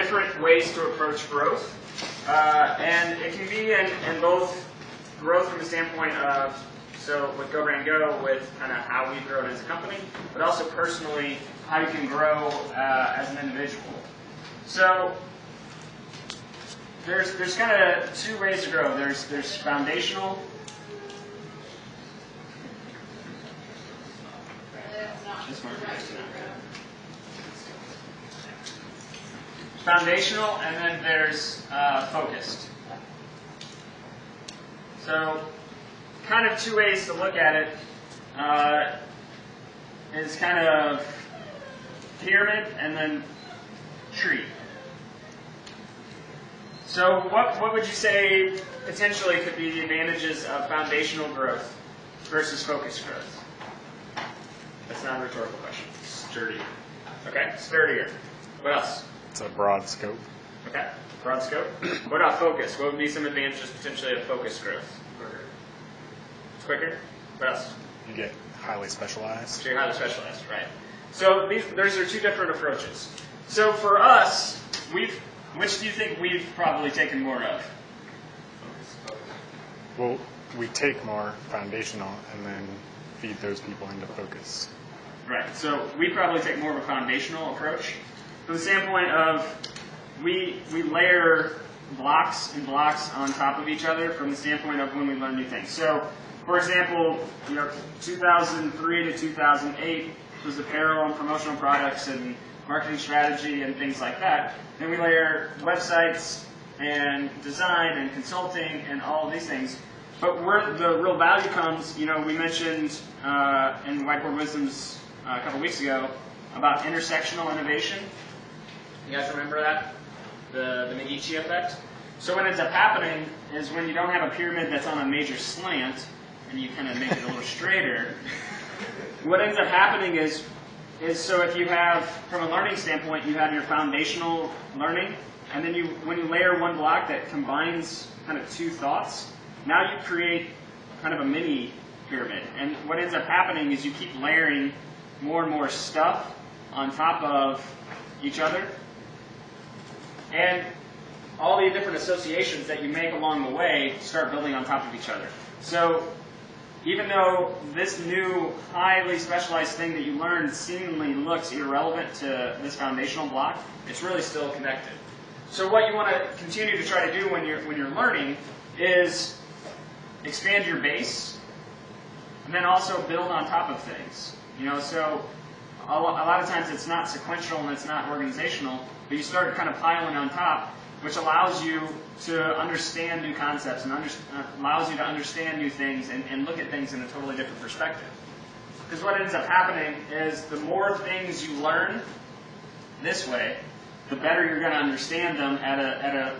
different ways to approach growth. And it can be in both growth from the standpoint of, so with goBRANDgo, with kind of how we've grown as a company, but also personally, how you can grow as an individual. So there's kind of two ways to grow. There's foundational. Foundational, and then there's focused. So kind of two ways to look at it is kind of pyramid and then tree. So what would you say potentially could be the advantages of foundational growth versus focused growth? That's not a rhetorical question. Sturdier. Okay, sturdier. What else? It's a broad scope. Okay, broad scope. What about focus? What would be some advantages potentially of focused growth? Quicker. It's quicker. What else? You get highly specialized. So you're highly specialized, right? So those are two different approaches. So for us, which do you think we've probably taken more of? Well, we take more foundational and then feed those people into focus. Right. So we probably take more of a foundational approach. From the standpoint of we layer blocks and blocks on top of each other from the standpoint of when we learn new things. So, for example, 2003 to 2008 was apparel and promotional products and marketing strategy and things like that. Then we layer websites and design and consulting and all of these things. But where the real value comes, we mentioned in Whiteboard Wisdoms a couple weeks ago about intersectional innovation. You guys remember that? The Medici effect? So what ends up happening is when you don't have a pyramid that's on a major slant and you kind of make it a little straighter, what ends up happening is so if you have, from a learning standpoint, you have your foundational learning, and then when you layer one block that combines kind of two thoughts, now you create kind of a mini pyramid. And what ends up happening is you keep layering more and more stuff on top of each other. And all the different associations that you make along the way start building on top of each other. So even though this new highly specialized thing that you learned seemingly looks irrelevant to this foundational block, it's really still connected. So what you want to continue to try to do when you're learning is expand your base and then also build on top of things. So a lot of times it's not sequential and it's not organizational, but you start kind of piling on top, which allows you to understand new concepts and allows you to understand new things and look at things in a totally different perspective. Because what ends up happening is the more things you learn this way, the better you're going to understand them at a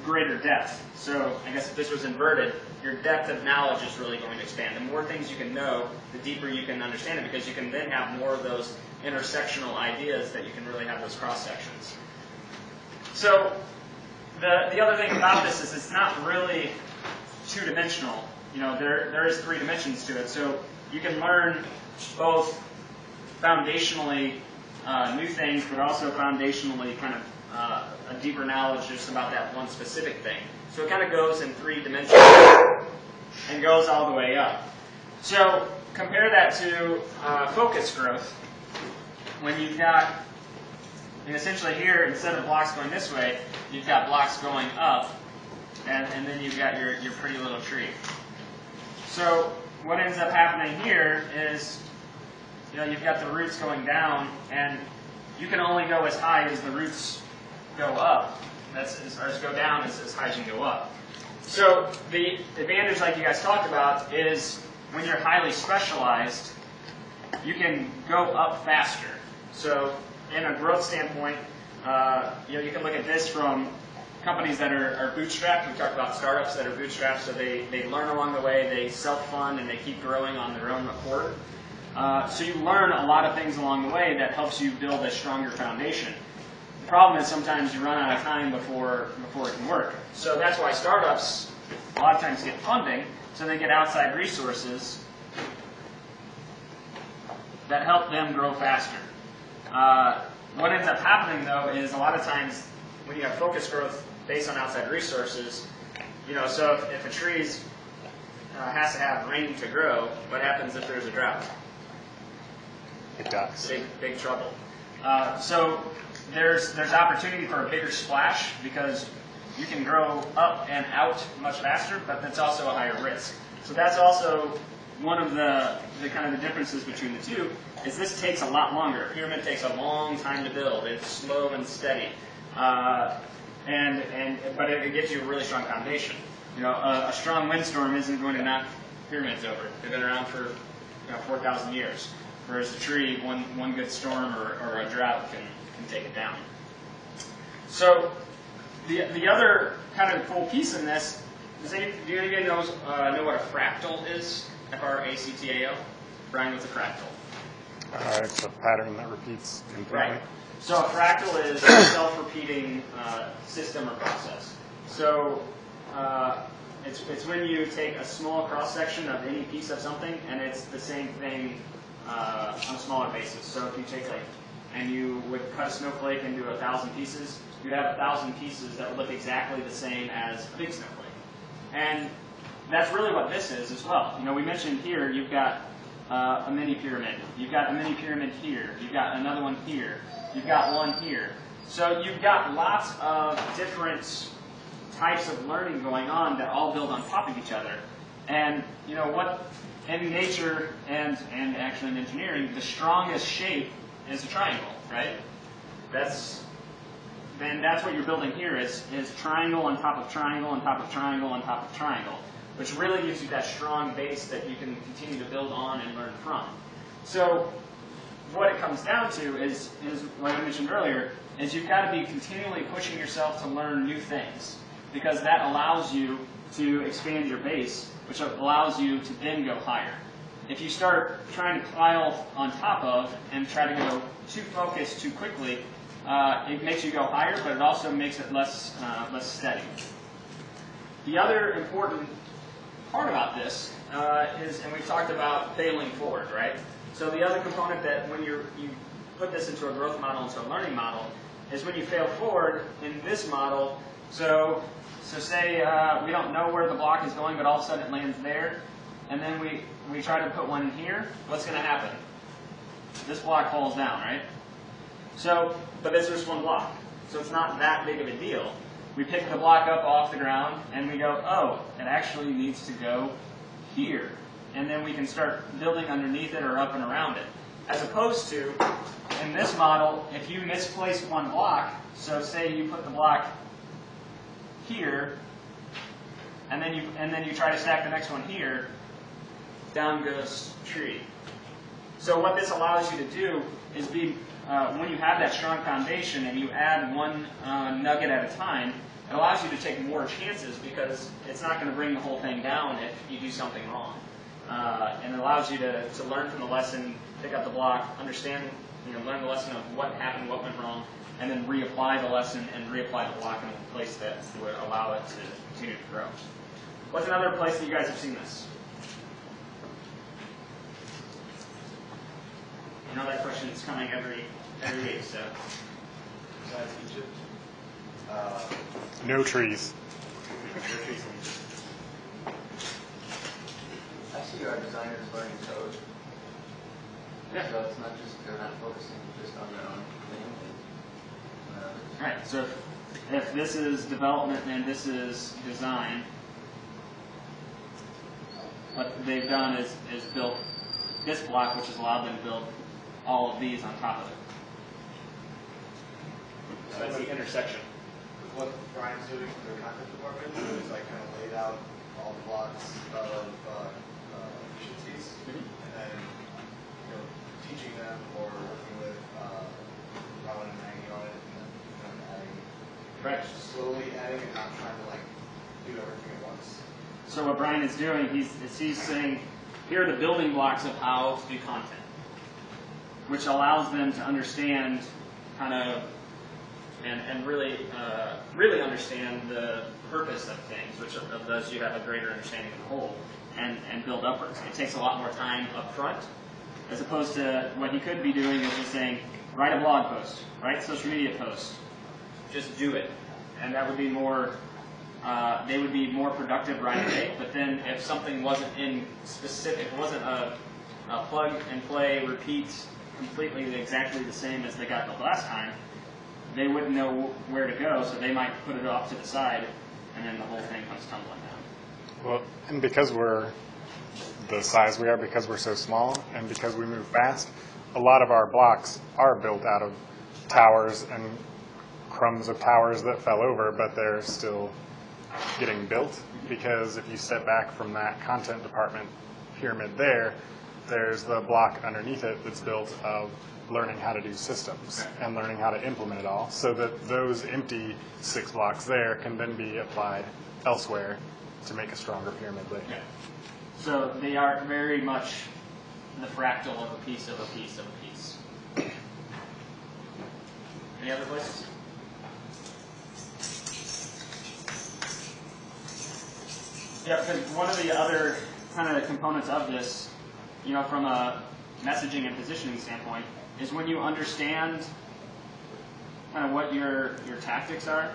greater depth. So I guess if this was inverted, your depth of knowledge is really going to expand. The more things you can know, the deeper you can understand it, because you can then have more of those intersectional ideas that you can really have those cross sections. So the other thing about this is it's not really two-dimensional. There is 3 dimensions to it. So you can learn both foundationally new things, but also foundationally kind of a deeper knowledge just about that one specific thing. So it kind of goes in 3 dimensions and goes all the way up. So compare that to focus growth. When you've got, essentially here, instead of blocks going this way, you've got blocks going up, and then you've got your pretty little tree. So what ends up happening here is, you've got the roots going down, and you can only go as high as the roots go up. Or go down as high as you can go up. So the advantage, like you guys talked about, is when you're highly specialized, you can go up faster. So in a growth standpoint, you can look at this from companies that are bootstrapped. We talked about startups that are bootstrapped, so they learn along the way, they self-fund, and they keep growing on their own accord. So you learn a lot of things along the way that helps you build a stronger foundation. The problem is sometimes you run out of time before it can work. So that's why startups a lot of times get funding, so they get outside resources that help them grow faster. What ends up happening, though, is a lot of times when you have focus growth based on outside resources, so if a tree has to have rain to grow, what happens if there's a drought? It does. Big trouble. So there's opportunity for a bigger splash because you can grow up and out much faster, but that's also a higher risk. So that's also one of the kind of the differences between the two, is this takes a lot longer. A pyramid takes a long time to build. It's slow and steady. But it gives you a really strong foundation. A strong windstorm isn't going to knock pyramids over. They've been around for 4,000 years. Whereas a tree, one good storm or a drought can take it down. So the other kind of cool piece in this, do anybody know what a fractal is? F-R-A-C-T-A-L? Brian, what's a fractal? It's a pattern that repeats infinitely. Right. So a fractal is a self-repeating system or process. So it's when you take a small cross-section of any piece of something, and it's the same thing on a smaller basis. So if you take and you would cut a snowflake into 1,000 pieces, you'd have 1,000 pieces that would look exactly the same as a big snowflake. And that's really what this is as well. We mentioned here you've got a mini pyramid. You've got a mini pyramid here. You've got another one here. You've got one here. So you've got lots of different types of learning going on that all build on top of each other. And what in nature and actually in engineering, the strongest shape is a triangle, right? That's what you're building here is triangle on top of triangle on top of triangle on top of triangle, which really gives you that strong base that you can continue to build on and learn from. So what it comes down to is like I mentioned earlier, is you've got to be continually pushing yourself to learn new things, because that allows you to expand your base, which allows you to then go higher. If you start trying to pile on top of and try to go too focused too quickly, it makes you go higher, but it also makes it less steady. The other important part about this is, and we've talked about failing forward, right? So the other component that when you put this into a growth model, into a learning model, is when you fail forward in this model. So say we don't know where the block is going, but all of a sudden it lands there, and then we try to put one in here. What's going to happen? This block falls down, right? So, but it's just one block, so it's not that big of a deal. We pick the block up off the ground, and we go, oh, it actually needs to go here. And then we can start building underneath it or up and around it. As opposed to, in this model, if you misplace one block, so say you put the block here, and then you try to stack the next one here, down goes tree. So what this allows you to do is when you have that strong foundation and you add one nugget at a time, it allows you to take more chances, because it's not going to bring the whole thing down if you do something wrong. And it allows you to learn from the lesson, pick up the block, understand, learn the lesson of what happened, what went wrong, and then reapply the lesson and reapply the block in a place that would allow it to continue to grow. What's another place that you guys have seen this? That question is coming every week, so. Besides Egypt? No trees. I see our designers learning code. Yeah. So it's not just, they're not focusing just on their own thing. Right, so if this is development and this is design, what they've done is built this block, which has allowed them to build all of these on top of it. So that's the intersection. What Brian's doing for the content department is like kind of laid out all the blocks of efficiencies, and then teaching them or working with Rowan and Maggie on it, and then kind of adding, slowly adding, and not trying to do everything at once. So what Brian is doing, he's saying, here are the building blocks of how to do content, which allows them to understand kind of and really understand the purpose of things, which of those you have a greater understanding of the whole, and build upwards. It takes a lot more time up front, as opposed to what he could be doing is just saying, write a blog post, write a social media post, just do it, and that would be more. They would be more productive right away. But then, if something wasn't in specific, wasn't a plug and play, repeat completely exactly the same as they got the last time, they wouldn't know where to go. So they might put it off to the side, and then the whole thing comes tumbling down. Well, and because we're the size we are, because we're so small, and because we move fast, a lot of our blocks are built out of towers and crumbs of towers that fell over, but they're still getting built. Because if you step back from that content department pyramid there, there's the block underneath it that's built of learning how to do systems and learning how to implement it all, so that those empty 6 blocks there can then be applied elsewhere to make a stronger pyramid later. Okay. So they are very much the fractal of a piece of a piece of a piece. Any other places? Yeah, because one of the other kind of components of this, from a messaging and positioning standpoint, is when you understand kind of what your tactics are,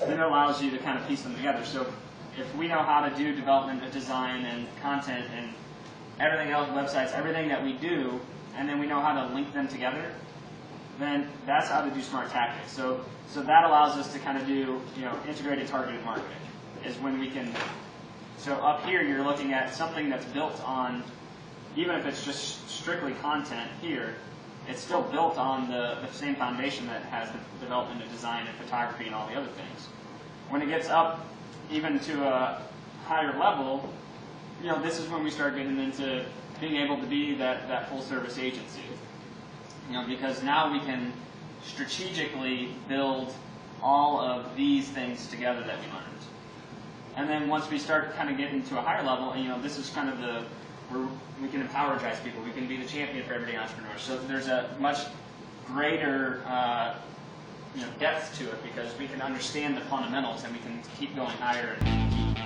then it allows you to kind of piece them together. So if we know how to do development and design and content and everything else, websites, everything that we do, and then we know how to link them together, then that's how to do smart tactics. So that allows us to kind of do integrated targeted marketing. Is when we can. So up here, you're looking at something that's built on, even if it's just strictly content here, it's still built on the same foundation that has the development of design and photography and all the other things. When it gets up even to a higher level, this is when we start getting into being able to be that full service agency. Because now we can strategically build all of these things together that we learned. And then once we start kind of getting to a higher level, this is kind of where we can empowergize people. We can be the champion for everyday entrepreneurs. So there's a much greater depth to it, because we can understand the fundamentals and we can keep going higher and keep